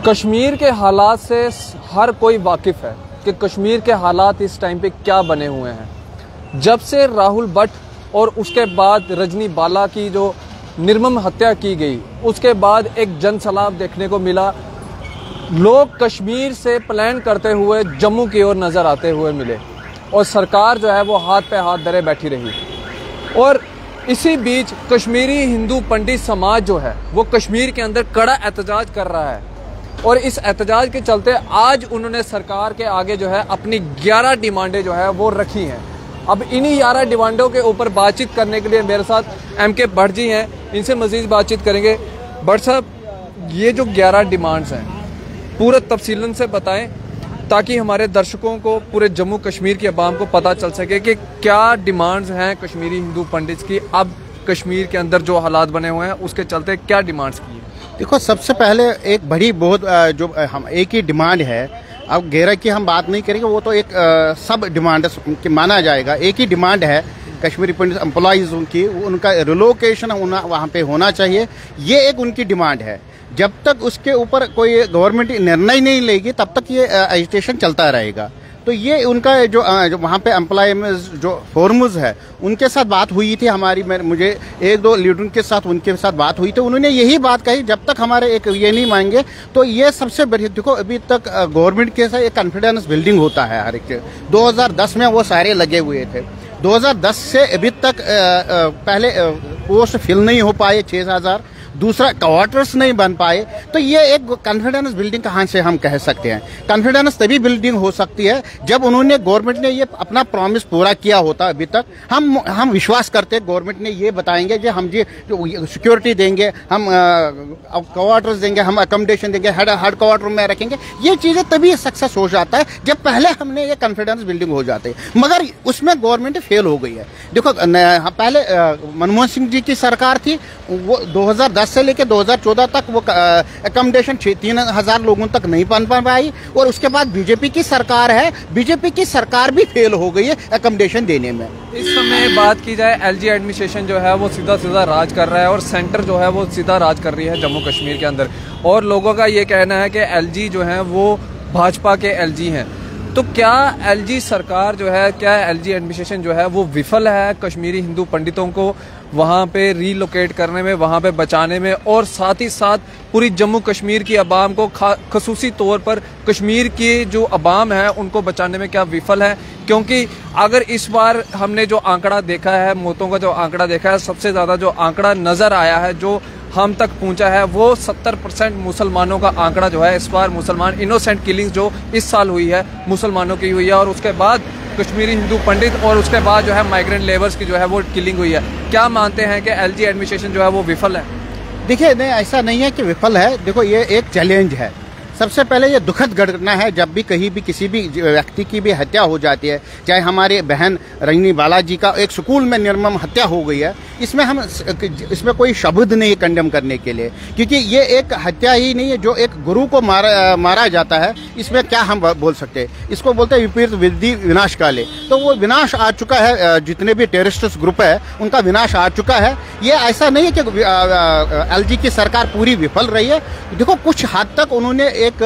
कश्मीर के हालात से हर कोई वाकिफ़ है कि कश्मीर के हालात इस टाइम पे क्या बने हुए हैं। जब से राहुल भट्ट और उसके बाद रजनी बाला की जो निर्मम हत्या की गई, उसके बाद एक जनसैलाब देखने को मिला। लोग कश्मीर से प्लान करते हुए जम्मू की ओर नज़र आते हुए मिले और सरकार जो है वो हाथ पे हाथ धरे बैठी रही। और इसी बीच कश्मीरी हिंदू पंडित समाज जो है वो कश्मीर के अंदर कड़ा एहतजाज कर रहा है और इस एहतजाज के चलते आज उन्होंने सरकार के आगे जो है अपनी 11 डिमांडें जो है वो रखी हैं। अब इन्हीं 11 डिमांडों के ऊपर बातचीत करने के लिए मेरे साथ एमके भट्ट जी हैं, इनसे मजीद बातचीत करेंगे। भट्ट साहब, ये जो 11 डिमांड्स हैं पूरा तफसीलन से बताएं ताकि हमारे दर्शकों को, पूरे जम्मू कश्मीर की आवाम को पता चल सके कि क्या डिमांड्स हैं कश्मीरी हिंदू पंडित्स की। अब कश्मीर के अंदर जो हालात बने हुए हैं उसके चलते क्या डिमांड्स की है? देखो, सबसे पहले एक बड़ी बहुत जो हम एक ही डिमांड है, अब 11 की हम बात नहीं करेंगे, वो तो एक सब डिमांड माना जाएगा। एक ही डिमांड है कश्मीरी पंडित एम्प्लॉइज की, उनका रिलोकेशन वहाँ पे होना चाहिए। ये एक उनकी डिमांड है। जब तक उसके ऊपर कोई गवर्नमेंट निर्णय नहीं लेगी तब तक ये एजिटेशन चलता रहेगा। तो ये उनका जो वहाँ पे एम्प्लॉयमेंट जो फोरम्स है उनके साथ बात हुई थी हमारी, मुझे एक दो लीडरों के साथ उनके साथ बात हुई थी। उन्होंने यही बात कही, जब तक हमारे एक ये नहीं मांगे तो ये सबसे बड़ी। देखो, अभी तक गवर्नमेंट के साथ एक कॉन्फिडेंस बिल्डिंग होता है हर एक। 2010 में वो सारे लगे हुए थे। 2010 से अभी तक पहले पोस्ट फिल नहीं हो पाए 6,000, दूसरा क्वार्टर्स नहीं बन पाए। तो ये एक कॉन्फिडेंस बिल्डिंग कहाँ से हम कह सकते हैं? कॉन्फिडेंस तभी बिल्डिंग हो सकती है जब उन्होंने, गवर्नमेंट ने ये अपना प्रॉमिस पूरा किया होता। अभी तक हम विश्वास करते हैं गवर्नमेंट ने ये बताएंगे कि हम जी सिक्योरिटी देंगे, हम क्वार्टर्स देंगे, हम अकोमोडेशन देंगे, हेड क्वार्टर में रखेंगे। ये चीजें तभी सक्सेस हो जाता है जब पहले हमने ये कॉन्फिडेंस बिल्डिंग हो जाती है। मगर उसमें गवर्नमेंट फेल हो गई है। देखो, पहले मनमोहन सिंह जी की सरकार थी, वो 2010 से लेकर 2014 तक वो अकोमोडेशन 3,000 लोगों तक नहीं बन पाई। और उसके बाद बीजेपी की सरकार है, बीजेपी की सरकार भी फेल हो गई है अकोमोडेशन देने में। इस समय बात की जाए, एलजी एडमिनिस्ट्रेशन जो है वो सीधा सीधा राज कर रहा है और सेंटर जो है वो सीधा राज कर रही है जम्मू कश्मीर के अंदर। और लोगों का ये कहना है कि एलजी जो है वो भाजपा के एलजी हैं। तो क्या एलजी सरकार जो है, क्या एलजी एडमिनिस्ट्रेशन जो है वो विफल है कश्मीरी हिंदू पंडितों को वहाँ पे रीलोकेट करने में, वहाँ पे बचाने में, और साथ ही साथ पूरी जम्मू कश्मीर की आवाम को, खसूसी तौर पर कश्मीर की जो आवाम है उनको बचाने में क्या विफल है? क्योंकि अगर इस बार हमने जो आंकड़ा देखा है, मौतों का जो आंकड़ा देखा है, सबसे ज़्यादा जो आंकड़ा नज़र आया है, जो हम तक पहुंचा है, वो 70% मुसलमानों का आंकड़ा जो है इस बार मुसलमान इनोसेंट किलिंग जो इस साल हुई है मुसलमानों की हुई है, और उसके बाद कश्मीरी हिंदू पंडित, और उसके बाद जो है माइग्रेंट लेबर्स की जो है वो किलिंग हुई है। क्या मानते हैं कि एलजी एडमिनिस्ट्रेशन जो है वो विफल है? देखिए, नहीं, ऐसा नहीं है कि विफल है। देखो, ये एक चैलेंज है। सबसे पहले ये दुखद घटना है जब भी कहीं भी किसी भी व्यक्ति की भी हत्या हो जाती है। चाहे हमारे बहन रजनी बाला जी का एक स्कूल में निर्मम हत्या हो गई है, इसमें कोई शब्द नहीं कंडेम करने के लिए, क्योंकि ये एक हत्या ही नहीं है जो एक गुरु को मारा जाता है। इसमें क्या हम बोल सकते हैं? इसको बोलते हैं विपरीत विधि विनाश काले। तो वो विनाश आ चुका है, जितने भी टेररिस्ट ग्रुप है उनका विनाश आ चुका है। ये ऐसा नहीं है कि एलजी की सरकार पूरी विफल रही है। देखो, कुछ हद तक उन्होंने एक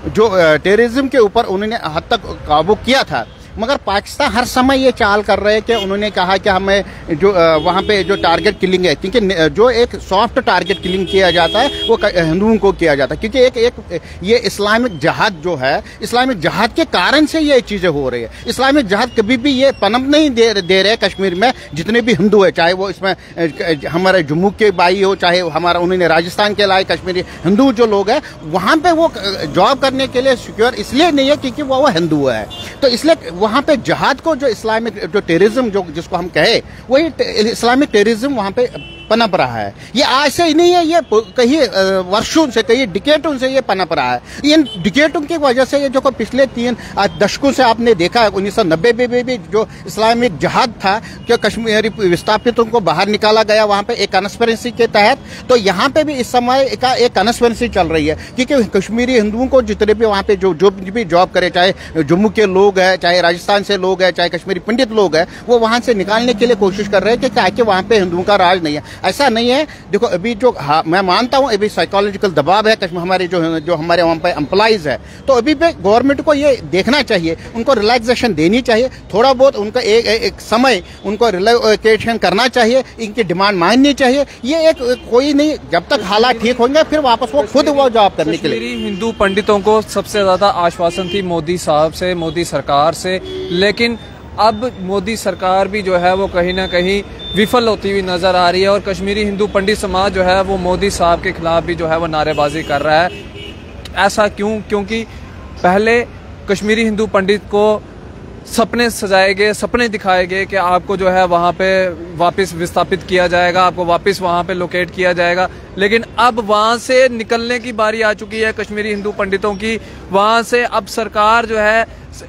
जो टेररिज्म के ऊपर उन्होंने हद तक काबू किया था, मगर पाकिस्तान हर समय ये चाल कर रहे हैं कि उन्होंने कहा कि हमें जो वहाँ पे जो टारगेट किलिंग है, क्योंकि जो एक सॉफ्ट टारगेट किलिंग किया जाता है वो हिंदुओं को किया जाता है, क्योंकि एक ये इस्लामिक जहाद जो है, इस्लामिक जहाद के कारण से ये चीज़ें हो रही है। इस्लामिक जहाद कभी भी ये पनप नहीं दे रहे कश्मीर में। जितने भी हिंदू है, चाहे वो इसमें हमारे जम्मू के भाई हो, चाहे हमारा उन्होंने राजस्थान के लाए कश्मीरी हिंदू जो लोग हैं, वहाँ पे वो जॉब करने के लिए सिक्योर इसलिए नहीं है क्योंकि वो हिंदू है। तो इसलिए वहाँ पे जहाद को, जो इस्लामिक जो टेररिज्म जो जिसको हम कहे, वही इस्लामिक टेररिज्म वहाँ पे पनप रहा है। ये आज से ही नहीं है, ये कई वर्षों से, कई डिकेटों से ये पनप रहा है। इन डिकेटों की वजह से ये जो पिछले 3 दशकों से आपने देखा है, 1990 में भी जो इस्लामिक जहाद था कि कश्मीरी विस्थापितों को बाहर निकाला गया वहाँ पे एक कॉन्स्पिरेसी के तहत। तो यहाँ पे भी इस समय का एक कॉन्स्पिरेसी चल रही है, क्योंकि कश्मीरी हिंदुओं को जितने भी वहाँ पे जो भी जॉब करे, चाहे जम्मू के लोग हैं, चाहे राजस्थान से लोग हैं, चाहे कश्मीरी पंडित लोग हैं, वो वहाँ से निकालने के लिए कोशिश कर रहे हैं कि वहाँ पे हिंदुओं का राज नहीं है। ऐसा नहीं है। देखो अभी जो मैं मानता हूँ अभी साइकोलॉजिकल दबाव है हमारे जो हमारे वहाँ पे एम्प्लॉइज है, तो अभी पे गवर्नमेंट को ये देखना चाहिए, उनको रिलैक्सेशन देनी चाहिए, थोड़ा बहुत उनका एक समय उनको रिलैक्सेशन करना चाहिए, इनकी डिमांड माननी चाहिए। ये एक कोई नहीं, जब तक हालात ठीक होंगे फिर वापस वो खुद वो जॉब करने के लिए। हिंदू पंडितों को सबसे ज्यादा आश्वासन थी मोदी साहब से, मोदी सरकार से, लेकिन अब मोदी सरकार भी जो है वो कहीं ना कहीं विफल होती हुई नजर आ रही है और कश्मीरी हिंदू पंडित समाज जो है वो मोदी साहब के खिलाफ भी जो है वो नारेबाजी कर रहा है। ऐसा क्यों? क्योंकि पहले कश्मीरी हिंदू पंडित को सपने सजाए गए, सपने दिखाए गए कि आपको जो है वहाँ पे वापस विस्थापित किया जाएगा, आपको वापस वहाँ पे लोकेट किया जाएगा, लेकिन अब वहाँ से निकलने की बारी आ चुकी है कश्मीरी हिंदू पंडितों की। वहाँ से अब सरकार जो है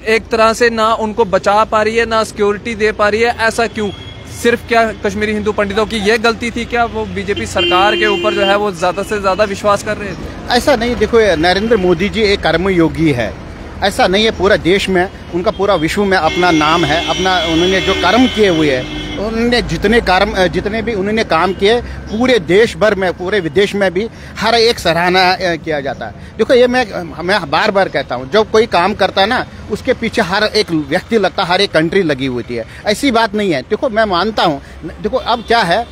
एक तरह से ना उनको बचा पा रही है, ना सिक्योरिटी दे पा रही है। ऐसा क्यों? सिर्फ क्या कश्मीरी हिंदू पंडितों की ये गलती थी क्या? वो बीजेपी सरकार के ऊपर जो है वो ज्यादा से ज्यादा विश्वास कर रहे थे? ऐसा नहीं। देखो नरेंद्र मोदी जी एक कर्मयोगी है, ऐसा नहीं है। पूरा देश में उनका पूरा विश्व में अपना नाम है, अपना उन्होंने जो कर्म किए हुए हैं, उन्होंने जितने भी उन्होंने काम किए पूरे देश भर में, पूरे विदेश में भी हर एक सराहना किया जाता है। देखो ये मैं बार बार कहता हूँ, जब कोई काम करता है ना उसके पीछे हर एक व्यक्ति लगता है, हर एक कंट्री लगी होती है। ऐसी बात नहीं है। देखो मैं मानता हूँ, देखो अब क्या है,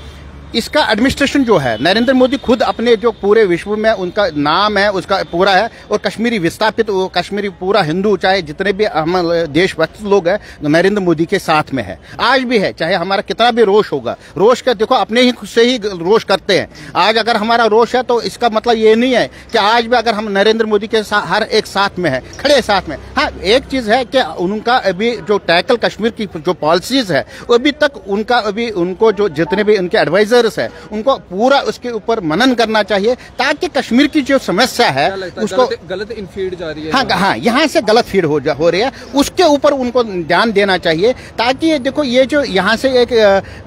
इसका एडमिनिस्ट्रेशन जो है, नरेंद्र मोदी खुद अपने जो पूरे विश्व में उनका नाम है उसका पूरा है, और कश्मीरी विस्थापित कश्मीरी पूरा हिंदू चाहे जितने भी हम देशभक्त लोग हैं नरेंद्र मोदी के साथ में है, आज भी है। चाहे हमारा कितना भी रोष होगा, रोष का देखो अपने ही खुद से ही रोष करते हैं। आज अगर हमारा रोष है तो इसका मतलब ये नहीं है कि आज भी अगर हम नरेंद्र मोदी के साथ हर एक साथ में है, खड़े साथ में। हाँ एक चीज है कि उनका अभी जो टैकल कश्मीर की जो पॉलिसीज है अभी तक उनका अभी उनको जो जितने भी उनके एडवाइजर है उनको पूरा उसके ऊपर मनन करना चाहिए, ताकि कश्मीर की जो समस्या है उसको गलत इनफीड जा रही है। हाँ यहाँ से गलत फीड हो रही है, उसके ऊपर उनको ध्यान देना चाहिए, ताकि देखो ये जो यहाँ से एक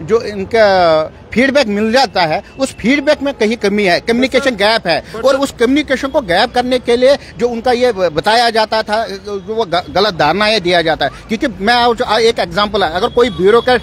जो इनका फीडबैक मिल जाता है उस फीडबैक में कहीं कमी है, कम्युनिकेशन गैप है, और उस कम्युनिकेशन को गैप करने के लिए जो उनका ये बताया जाता था वो गलत धारणाएं दिया जाता है। क्योंकि मैं एक एग्जांपल है, अगर कोई ब्यूरोक्रेट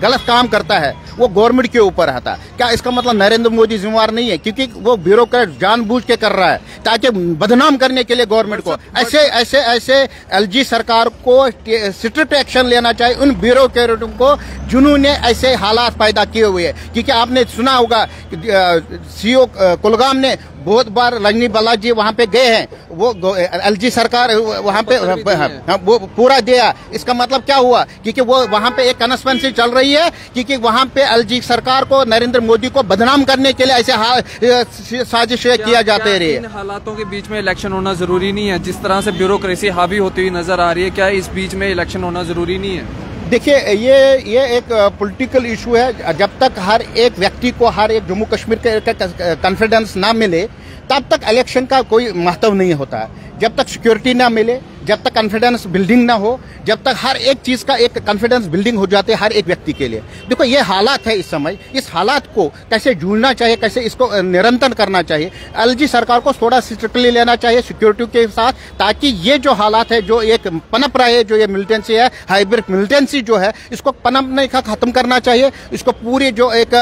गलत काम करता है वो गवर्नमेंट के ऊपर आता है, क्या इसका मतलब नरेंद्र मोदी जिम्मेवार नहीं है? क्योंकि वो ब्यूरोक्रेट जानबूझ के कर रहा है ताकि बदनाम करने के लिए गवर्नमेंट को। ऐसे एलजी सरकार को स्ट्रिक्ट एक्शन लेना चाहिए उन ब्यूरोक्रेटों को जिन्होंने ऐसे हालात पैदा किए हुए हैं। क्योंकि आपने सुना होगा सीओ कुलगाम ने बहुत बार रजनी बालाजी वहां पे गए हैं, वो एलजी सरकार वहां पे वो पूरा दिया। इसका मतलब क्या हुआ? क्योंकि वो वहां पे एक कन्स्पेंसी चल रही है, क्योंकि वहां पे एलजी सरकार को नरेंद्र मोदी को बदनाम करने के लिए ऐसे साजिशें किया जाते रहे। इन हालातों के बीच में इलेक्शन होना जरूरी नहीं है? जिस तरह से ब्यूरोक्रेसी हावी होती हुई नजर आ रही है, क्या इस बीच में इलेक्शन होना जरूरी नहीं है? देखिए ये एक पॉलिटिकल इशू है। जब तक हर एक व्यक्ति को, हर एक जम्मू कश्मीर के कॉन्फिडेंस ना मिले तब तक इलेक्शन का कोई महत्व नहीं होता है। जब तक सिक्योरिटी ना मिले, जब तक कॉन्फिडेंस बिल्डिंग ना हो, जब तक हर एक चीज का एक कॉन्फिडेंस बिल्डिंग हो जाते है हर एक व्यक्ति के लिए। देखो ये हालात है इस समय, इस हालात को कैसे जूझना चाहिए, कैसे इसको निरंतर करना चाहिए। एलजी सरकार को थोड़ा स्ट्रिक्टली लेना चाहिए सिक्योरिटी के साथ, ताकि ये जो हालात है जो एक पनप रहा है, जो ये मिलिटेंसी है, हाइब्रिड मिलिटेंसी जो है, इसको पनपने का खत्म करना चाहिए। इसको पूरी जो एक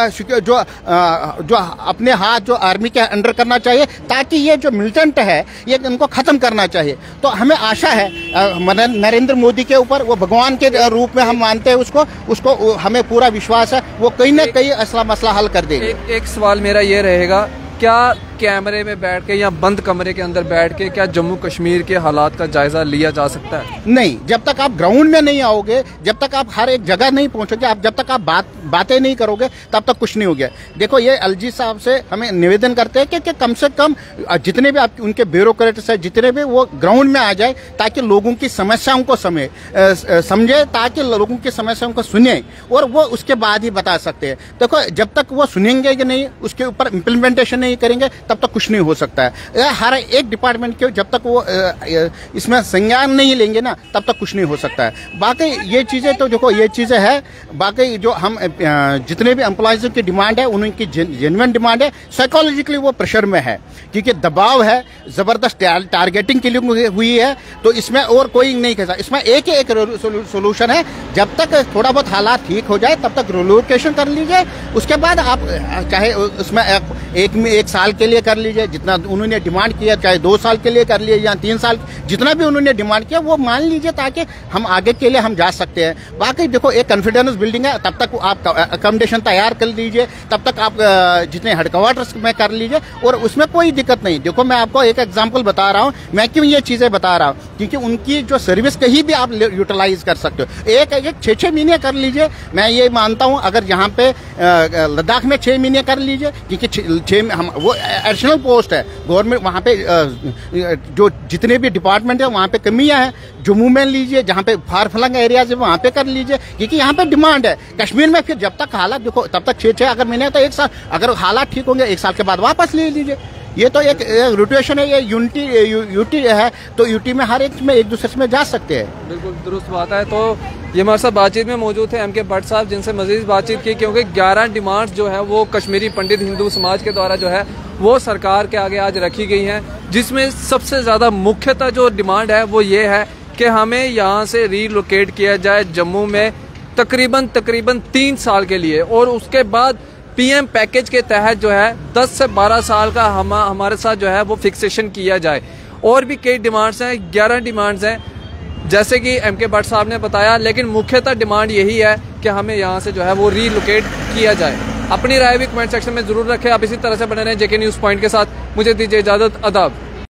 जो अपने हाथ जो आर्मी के अंडर करना चाहिए, ताकि ये जो मिलिटेंट है ये इनको खत्म करना चाहिए। तो हमें आशा है नरेंद्र मोदी के ऊपर, वो भगवान के रूप में हम मानते हैं उसको हमें पूरा विश्वास है वो कहीं ना कहीं असला मसला हल कर देंगे। एक सवाल मेरा ये रहेगा, क्या कैमरे में बैठ के या बंद कमरे के अंदर बैठ के क्या जम्मू कश्मीर के हालात का जायजा लिया जा सकता है? नहीं, जब तक आप ग्राउंड में नहीं आओगे, जब तक आप हर एक जगह नहीं पहुंचोगे, जब तक आप बातें नहीं करोगे, तब तक कुछ नहीं हो गया। देखो ये एलजी साहब से हमें निवेदन करते हैं कि कम से कम जितने भी आप उनके ब्यूरोक्रेट्स है, जितने भी वो ग्राउंड में आ जाए, ताकि लोगों की समस्याओं को समझे, ताकि लोगों की समस्याओं को सुने, और वो उसके बाद ही बता सकते हैं। देखो जब तक वो सुनेंगे कि नहीं, उसके ऊपर इम्प्लीमेंटेशन नहीं करेंगे, तब तक कुछ नहीं हो सकता है। हर एक डिपार्टमेंट के जब तक वो इसमें संज्ञान नहीं लेंगे ना, तब तक कुछ नहीं हो सकता है। बाकी ये चीज़ें तो देखो, ये चीज़ें है, बाकी जो हम जितने भी एम्प्लॉयज़ की डिमांड है, उनकी जेन्युइन डिमांड है, साइकोलॉजिकली वो प्रेशर में है, क्योंकि दबाव है, ज़बरदस्त टारगेटिंग के लिए हुई है। तो इसमें और कोई नहीं कह सकता, इसमें एक ही एक सोल्यूशन है, जब तक थोड़ा बहुत हालात ठीक हो जाए तब तक रिलोकेशन कर लीजिए। उसके बाद आप चाहे उसमें एक साल के लिए कर लीजिए, जितना उन्होंने डिमांड किया, चाहे 2 साल के लिए कर लिए या 3 साल, जितना भी उन्होंने डिमांड किया वो मान लीजिए, ताकि हम आगे के लिए हम जा सकते हैं। बाकी देखो, एक कॉन्फिडेंस बिल्डिंग है, तब तक आप अकोमोडेशन तैयार कर लीजिए, तब तक आप जितने हेडक्वार्टर्स में कर लीजिए, और उसमें कोई दिक्कत नहीं। देखो, मैं आपको एक एग्जांपल बता रहा हूँ, मैं क्यों ये चीजें बता रहा हूँ, क्योंकि उनकी जो सर्विस कहीं भी आप यूटिलाइज कर सकते हो। एक 6 महीने कर लीजिए, मैं ये मानता हूँ। अगर यहाँ पे लद्दाख में 6 महीने कर लीजिए, क्योंकि वो एडिशनल पोस्ट है गवर्नमेंट, वहाँ पे जो जितने भी डिपार्टमेंट है वहाँ पे कमियां हैं। जम्मू में लीजिए, जहाँ पे फार फ्लंग एरियाज है, वहाँ पे कर लीजिए, क्योंकि यहाँ पे डिमांड है। कश्मीर में फिर जब तक हालात देखो, तब तक 6 अगर महीने तो 1 साल, अगर हालात ठीक होंगे 1 साल के बाद वापस ले लीजिए। ये तो एक रोटेशन है, ये यूटी है, तो यूटी में हर एक में एक दूसरे में जा सकते हैं। बिल्कुल दुरुस्त बात है। तो ये हमारे साथ बातचीत में मौजूद थे MK भट्ट साहब, जिनसे मजीद बातचीत की, क्योंकि 11 डिमांड्स जो है वो कश्मीरी पंडित हिंदू समाज के द्वारा जो है वो सरकार के आगे आज रखी गई हैं, जिसमें सबसे ज़्यादा मुख्यतः जो डिमांड है वो ये है कि हमें यहाँ से रीलोकेट किया जाए जम्मू में तकरीबन 3 साल के लिए, और उसके बाद PM पैकेज के तहत जो है 10 से 12 साल का हमारे साथ जो है वो फिक्सेशन किया जाए। और भी कई डिमांड्स हैं, 11 डिमांड्स हैं, जैसे कि MK भट्ट साहब ने बताया, लेकिन मुख्यतः डिमांड यही है कि हमें यहाँ से जो है वो रीलोकेट किया जाए। अपनी राय भी कमेंट सेक्शन में जरूर रखें। आप इसी तरह से बने रहें JK न्यूज़ पॉइंट के साथ। मुझे दीजिए इजाजत, आदाब।